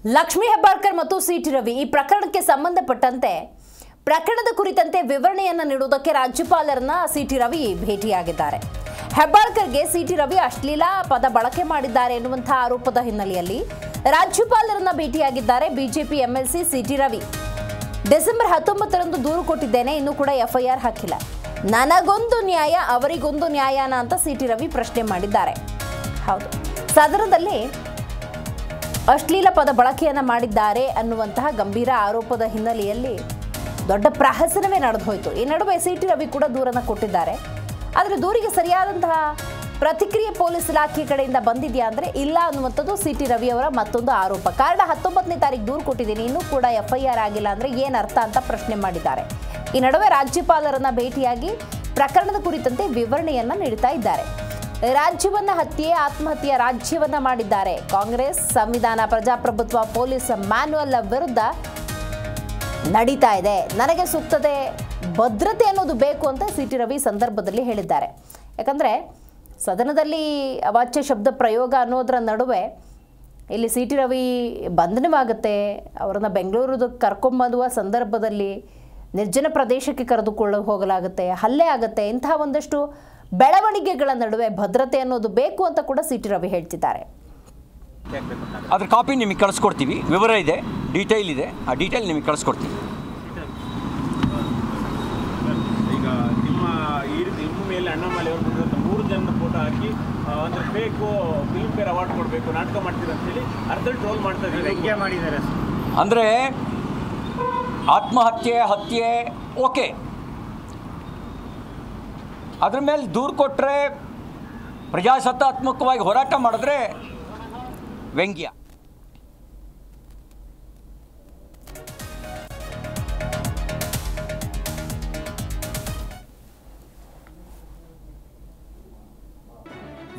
ಲಕ್ಷ್ಮೀ ಹೆಬ್ಬಾಳ್ಕರ್ ಮತ್ತು ಸಿಟಿ ರವಿ ಈ ಪ್ರಕರಣಕ್ಕೆ ಸಂಬಂಧಪಟ್ಟಂತೆ ಪ್ರಕರಣದ ಕುರಿತಂತೆ ವಿವರಣೆಯನ್ನು ನೀಡುವುದಕ್ಕೆ ರಾಜ್ಯಪಾಲರನ್ನ ಸಿಟಿ ರವಿ ಭೇಟಿಯಾಗಿದ್ದಾರೆ. ಹೆಬ್ಬಾಳ್ಕರ್ಗೆ ಸಿಟಿ ರವಿ ಅಶ್ಲೀಲ ಪದ ಬಳಕೆ ಮಾಡಿದ್ದಾರೆ ಎನ್ನುವಂತ ಆರೋಪದ ಹಿನ್ನೆಲೆಯಲ್ಲಿ ರಾಜ್ಯಪಾಲರನ್ನ ಭೇಟಿಯಾಗಿದ್ದಾರೆ BJP MLC C T Ravi. December 19ರಂದು ದೂರು ಕೊಟ್ಟಿದ್ದೇನೆ, ಇನ್ನೂ ಕೂಡ ಎಫ್ಐಆರ್ ಹಾಕಿಲ್ಲ. ನನಗೊಂದು ನ್ಯಾಯ ಅವರಿಗೊಂದು ನ್ಯಾಯನ ಅಂತ ಸಿಟಿ ರವಿ ಪ್ರಶ್ನೆ ಮಾಡಿದ್ದಾರೆ. ಹೌದು, ಸದನದಲ್ಲಿ ಅಶ್ಲೀಲ ಪದ ಬಳಕೆಯನ್ನ ಮಾಡಿದ್ದಾರೆ ಅನ್ನುವಂತಹ ಗಂಭೀರ ಆರೋಪದ ಹಿನ್ನೆಲೆಯಲ್ಲಿ ದೊಡ್ಡ ಪ್ರಹಸನವೇ ನಡೆದು ಹೋಯಿತು. ಈ ನಡುವೆ ಸಿಟಿ ರವಿ ಕೂಡ ದೂರನ್ನ ಕೊಟ್ಟಿದ್ದಾರೆ. ಆದರೆ ದೂರಿಗೆ ಸರಿಯಾದಂತಹ ಪ್ರತಿಕ್ರಿಯೆ ಪೊಲೀಸ್ ಇಲಾಖೆ ಕಡೆಯಿಂದ ಬಂದಿದೆಯಾ ಅಂದರೆ ಇಲ್ಲ ಅನ್ನುವಂಥದ್ದು ಸಿಟಿ ರವಿ ಅವರ ಮತ್ತೊಂದು ಆರೋಪ. ಕಾರಣ 19ನೇ ತಾರೀಕು ದೂರು ಕೊಟ್ಟಿದ್ದೀನಿ, ಇನ್ನೂ ಕೂಡ ಎಫ್ಐಆರ್ ಆಗಿಲ್ಲ ಅಂದರೆ ಏನು ಅರ್ಥ ಅಂತ ಪ್ರಶ್ನೆ ಮಾಡಿದ್ದಾರೆ. ಈ ನಡುವೆ ರಾಜ್ಯಪಾಲರನ್ನ ಭೇಟಿಯಾಗಿ ಪ್ರಕರಣದ ಕುರಿತಂತೆ ವಿವರಣೆಯನ್ನ ನೀಡ್ತಾ ಇದ್ದಾರೆ. ರಾಜ್ಯವನ್ನ ಆತ್ಮಹತ್ಯೆ ರಾಜ್ಯವನ್ನ ಮಾಡಿದ್ದಾರೆ. ಕಾಂಗ್ರೆಸ್ ಸಂವಿಧಾನ, ಪ್ರಜಾಪ್ರಭುತ್ವ, ಪೊಲೀಸ್ ಮ್ಯಾನ್ಯುವಲ್ ವಿರುದ್ಧ ನಡೀತಾ ಇದೆ. ನನಗೆ ಸೂಕ್ತತೆ ಭದ್ರತೆ ಅನ್ನೋದು ಬೇಕು ಅಂತ ಸಿಟಿ ರವಿ ಸಂದರ್ಭದಲ್ಲಿ ಹೇಳಿದ್ದಾರೆ. ಯಾಕಂದರೆ ಸದನದಲ್ಲಿ ಅವಾಚ್ಯ ಶಬ್ದ ಪ್ರಯೋಗ ಅನ್ನೋದರ ನಡುವೆ ಇಲ್ಲಿ ಸಿಟಿ ರವಿ ಬಂಧನವಾಗುತ್ತೆ. ಅವರನ್ನು ಬೆಂಗಳೂರು ಕರ್ಕೊಂಬಂದುವ ಸಂದರ್ಭದಲ್ಲಿ ನಿರ್ಜನ ಪ್ರದೇಶಕ್ಕೆ ಕರೆದುಕೊಳ್ಳ ಹೋಗಲಾಗುತ್ತೆ, ಹಲ್ಲೆ ಆಗುತ್ತೆ. ಇಂತಹ ಒಂದಷ್ಟು ಬೆಳವಣಿಗೆಗಳ ನಡುವೆ ಭದ್ರತೆ ಅನ್ನೋದು ಬೇಕು ಅಂತ ಕೂಡ ಸಿಟಿ ರವಿ ಹೇಳ್ತಿದ್ದಾರೆ. ಅದ್ರ ಕಾಪಿ ನಿಮಗೆ ಕಳಿಸ್ಕೊಡ್ತೀವಿ, ವಿವರ ಇದೆ, ಡೀಟೇಲ್ ಇದೆ, ಆ ಡೀಟೇಲ್ ನಿಮಗೆ ಕಳಿಸ್ಕೊಡ್ತೀವಿ. ಈಗ ನಿಮ್ಮ ಮೇಲೆ ಅಣ್ಣಾಮಲೈ ಅವರು 3 ಜನದ ಫೋಟೋ ಹಾಕಿ ಅಂದರೆ ಬೇಕು ಫಿಲ್ಮ್ ಫೇರ್ ಅವಾರ್ಡ್ ಕೊಡಬೇಕು, ನಾಟಕ ಮಾಡ್ತೀರ ಅಂತೇಳಿ ಅರ್ಧದಲ್ಲಿ ಟ್ರೋಲ್ ಮಾಡ್ತಾ ಇದ್ದಾರೆ, ವ್ಯಂಗ್ಯ ಮಾಡಿದ್ದಾರೆ. ಅಂದರೆ ಆತ್ಮಹತ್ಯೆ, ಹತ್ಯೆ ಓಕೆ, ಅದ್ರ ಮೇಲೆ ದೂರು ಕೊಟ್ಟರೆ ಪ್ರಜಾಸತ್ತಾತ್ಮಕವಾಗಿ ಹೋರಾಟ ಮಾಡಿದ್ರೆ ವ್ಯಂಗ್ಯ.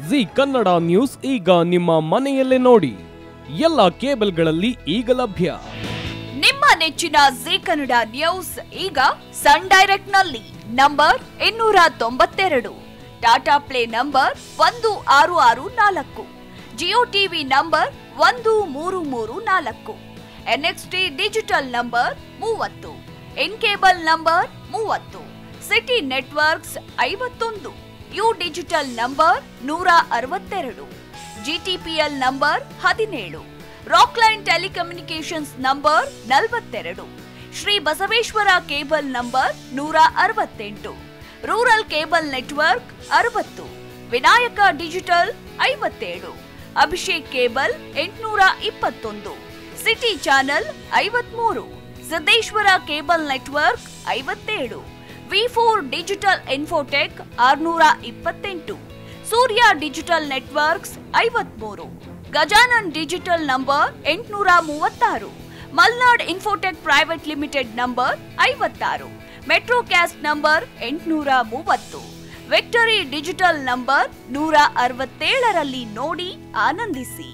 ಜಿ ಕನ್ನಡ ನ್ಯೂಸ್ ಈಗ ನಿಮ್ಮ ಮನೆಯಲ್ಲೇ ನೋಡಿ. ಎಲ್ಲ ಕೇಬಲ್ಗಳಲ್ಲಿ ಈಗ ಲಭ್ಯ. ನಿಮ್ಮ ನೆಚ್ಚಿನ ಜಿ ಕನ್ನಡ ನ್ಯೂಸ್ ಈಗ ಸನ್ ಡೈರೆಕ್ಟ್ ನಲ್ಲಿ number 292, Tata play number 1664, Jio TV number 1334, NXT digital number 30, in cable number 30, city networks 51, U digital number 162, GTPL number 17, Rockline telecommunications number 42, Shri Basaveshwara cable number 168, rural cable network 60, Vinayaka digital 57, Abhishek cable 821, city channel 53, Siddeshwara cable network 57, ವಿ4 digital infotech 628, Surya digital networks 53, Gajanan digital number 836, Malnad infotech private limited number 56, Metrocast number 830, Victory digital number 167ರಲ್ಲಿ ನೋಡಿ ಆನಂದಿಸಿ.